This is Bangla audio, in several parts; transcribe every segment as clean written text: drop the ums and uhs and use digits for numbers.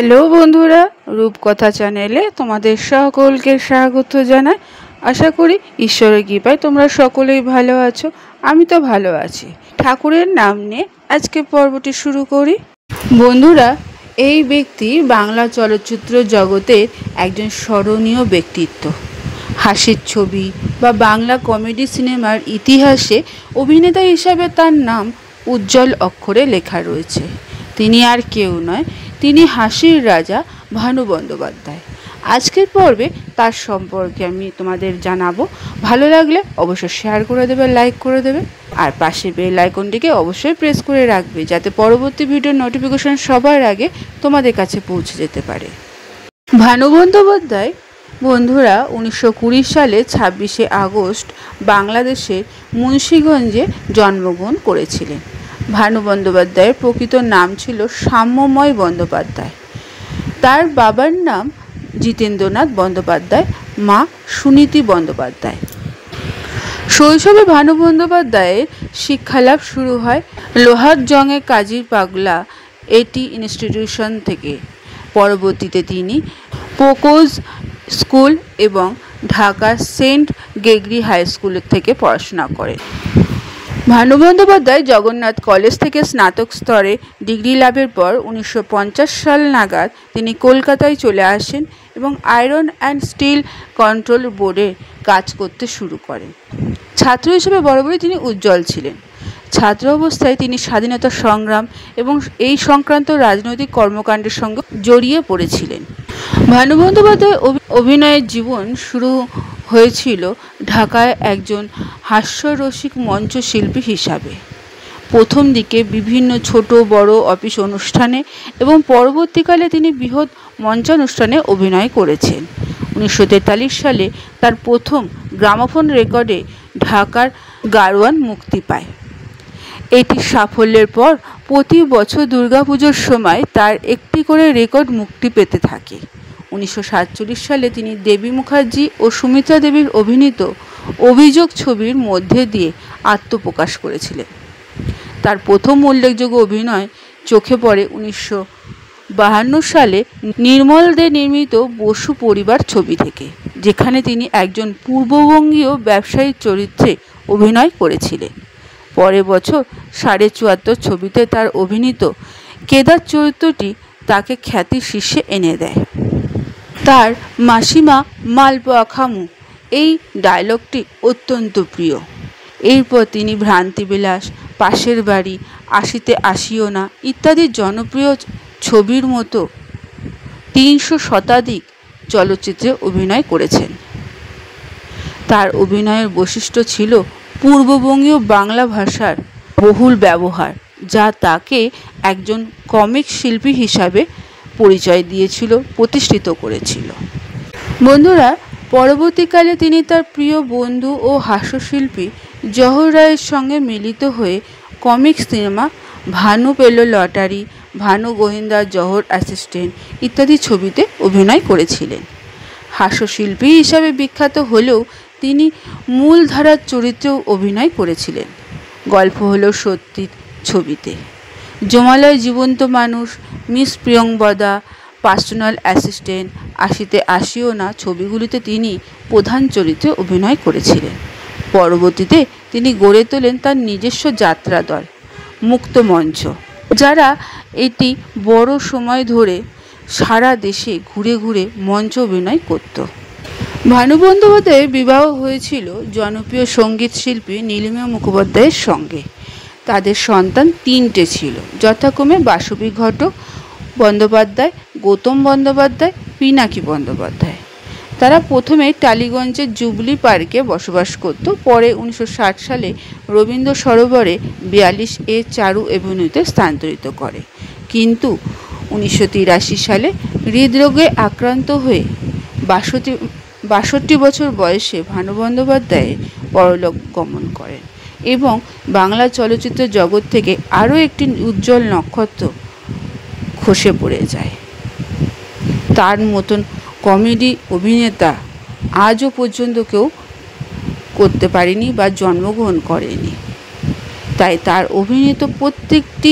হ্যালো বন্ধুরা, রূপকথা চ্যানেলে তোমাদের সকলকে স্বাগত জানাই। আশা করি ঈশ্বরের কৃপায় তোমরা সকলেই ভালো আছো। আমি তো ভালো আছি। ঠাকুরের নাম নিয়ে আজকে পর্বটি শুরু করি। বন্ধুরা, এই ব্যক্তি বাংলা চলচ্চিত্র জগতের একজন স্মরণীয় ব্যক্তিত্ব। হাসির ছবি বা বাংলা কমেডি সিনেমার ইতিহাসে অভিনেতা হিসাবে তার নাম উজ্জ্বল অক্ষরে লেখা রয়েছে। তিনি আর কেউ নয়, তিনি হাসির রাজা ভানু বন্দ্যোপাধ্যায়। আজকের পর্বে তার সম্পর্কে আমি তোমাদের জানাবো। ভালো লাগলে অবশ্যই শেয়ার করে দেবে, লাইক করে দেবে, আর পাশে বেল আইকনটিকে অবশ্যই প্রেস করে রাখবে, যাতে পরবর্তী ভিডিওর নোটিফিকেশন সবার আগে তোমাদের কাছে পৌঁছে যেতে পারে। ভানু বন্দ্যোপাধ্যায় বন্ধুরা 1920 সালে 26শে আগস্ট বাংলাদেশের মুন্সিগঞ্জে জন্মগ্রহণ করেছিলেন। ভানু বন্দ্যোপাধ্যায়ের প্রকৃত নাম ছিল সাম্যময় বন্দ্যোপাধ্যায়। তার বাবার নাম জিতেন্দ্রনাথ বন্দ্যোপাধ্যায়, মা সুনীতি বন্দ্যোপাধ্যায়। শৈশবে ভানু বন্দ্যোপাধ্যায়ের শিক্ষালাভ শুরু হয় লোহারজংয়ে কাজী পাগলা এটি ইনস্টিটিউশন থেকে। পরবর্তীতে তিনি পোকোজ স্কুল এবং ঢাকার সেন্ট গ্রেগরি হাই স্কুল থেকে পড়াশোনা করেন। ভানু বন্দ্যোপাধ্যায় জগন্নাথ কলেজ থেকে স্নাতক স্তরে ডিগ্রি লাভের পর 1950 সাল নাগাদ তিনি কলকাতায় চলে আসেন এবং আয়রন অ্যান্ড স্টিল কন্ট্রোল বোর্ডে কাজ করতে শুরু করেন। ছাত্র হিসেবে বরাবরই তিনি উজ্জ্বল ছিলেন। ছাত্র অবস্থায় তিনি স্বাধীনতা সংগ্রাম এবং এই সংক্রান্ত রাজনৈতিক কর্মকাণ্ডের সঙ্গে জড়িয়ে পড়েছিলেন। ভানু বন্দ্যোপাধ্যায় অভিনয়ের জীবন শুরু হয়েছিল ঢাকায় একজন হাস্যরসিক মঞ্চশিল্পী হিসাবে। প্রথম দিকে বিভিন্ন ছোট বড় অফিস অনুষ্ঠানে এবং পরবর্তীকালে তিনি বৃহৎ মঞ্চানুষ্ঠানে অভিনয় করেছেন। 1943 সালে তার প্রথম গ্রামোফোন রেকর্ডে ঢাকার গারওয়ান মুক্তি পায়। এটির সাফল্যের পর প্রতি বছর দুর্গাপুজোর সময় তার একটি করে রেকর্ড মুক্তি পেতে থাকে। 1947 সালে তিনি দেবী মুখার্জি ও সুমিত্রা দেবীর অভিনীত অভিযোগ ছবির মধ্যে দিয়ে আত্মপ্রকাশ করেছিলেন। তার প্রথম উল্লেখযোগ্য অভিনয় চোখে পড়ে 1952 সালে নির্মল দে নির্মিত বসু পরিবার ছবি থেকে, যেখানে তিনি একজন পূর্ববঙ্গীয় ব্যবসায়ীর চরিত্রে অভিনয় করেছিলেন। পরের বছর 74 ছবিতে তার অভিনীত কেদার চরিত্রটি তাকে খ্যাতির শীর্ষে এনে দেয়। তার মাসিমা মালপোয়া খামু এই ডায়লগটি অত্যন্ত প্রিয়। এরপর তিনি ভ্রান্তিবিলাস, পাশের বাড়ি, আসিতে আসিও না ইত্যাদি জনপ্রিয় ছবির মতো 300 শতাধিক চলচ্চিত্রে অভিনয় করেছেন। তার অভিনয়ের বৈশিষ্ট্য ছিল পূর্ববঙ্গীয় বাংলা ভাষার বহুল ব্যবহার, যা তাকে একজন কমিক শিল্পী হিসাবে পরিচয় দিয়েছিল, প্রতিষ্ঠিত করেছিল। বন্ধুরা, পরবর্তীকালে তিনি তার প্রিয় বন্ধু ও হাস্যশিল্পী জহর রায়ের সঙ্গে মিলিত হয়ে কমিক সিনেমা ভানু পেল লটারি, ভানু গোয়েন্দা, জহর অ্যাসিস্ট্যান্ট ইত্যাদি ছবিতে অভিনয় করেছিলেন। হাস্যশিল্পী হিসাবে বিখ্যাত হলেও তিনি মূলধারার চরিত্রেও অভিনয় করেছিলেন। গল্প হলো সত্যি ছবিতে, জমালয় জীবন্ত মানুষ, মিস প্রিয়ংবদা, পার্সোনাল অ্যাসিস্ট্যান্ট, আসিতে আসিও না ছবিগুলিতে তিনি প্রধান চরিত্রে অভিনয় করেছিলেন। পরবর্তীতে তিনি গড়ে তোলেন তার নিজস্ব যাত্রা দল মুক্ত মঞ্চ, যারা এটি বড় সময় ধরে সারা দেশে ঘুরে ঘুরে মঞ্চ অভিনয় করত। ভানু বন্দ্যোপাধ্যায়ের বিবাহ হয়েছিল জনপ্রিয় সঙ্গীত শিল্পী নীলিমা মুখোপাধ্যায়ের সঙ্গে। তাদের সন্তান 3টে ছিল, যথাক্রমে বাসবী ঘটক বন্দ্যোপাধ্যায়, গৌতম বন্দ্যোপাধ্যায়, পিনাকি বন্দ্যোপাধ্যায়। তারা প্রথমে টালিগঞ্জের জুবলি পার্কে বসবাস করত। পরে 1960 সালে রবীন্দ্র সরোবরে 42A চারু এভিনিউতে স্থানান্তরিত করে। কিন্তু 1983 সালে হৃদরোগে আক্রান্ত হয়ে 62 বছর বয়সে ভানু বন্দ্যোপাধ্যায় পরলোক গমন করেন এবং বাংলা চলচ্চিত্র জগৎ থেকে আরও একটি উজ্জ্বল নক্ষত্র খসে পড়ে যায়। তার মতন কমেডি অভিনেতা আজও পর্যন্ত কেউ করতে পারেনি বা জন্মগ্রহণ করেনি। তাই তার অভিনীত প্রত্যেকটি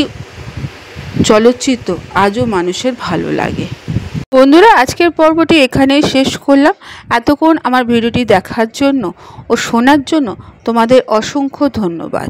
চলচ্চিত্র আজও মানুষের ভালো লাগে। বন্ধুরা, আজকের পর্বটি এখানেই শেষ করলাম। এতক্ষণ আমার ভিডিওটি দেখার জন্য ও শোনার জন্য তোমাদের অসংখ্য ধন্যবাদ।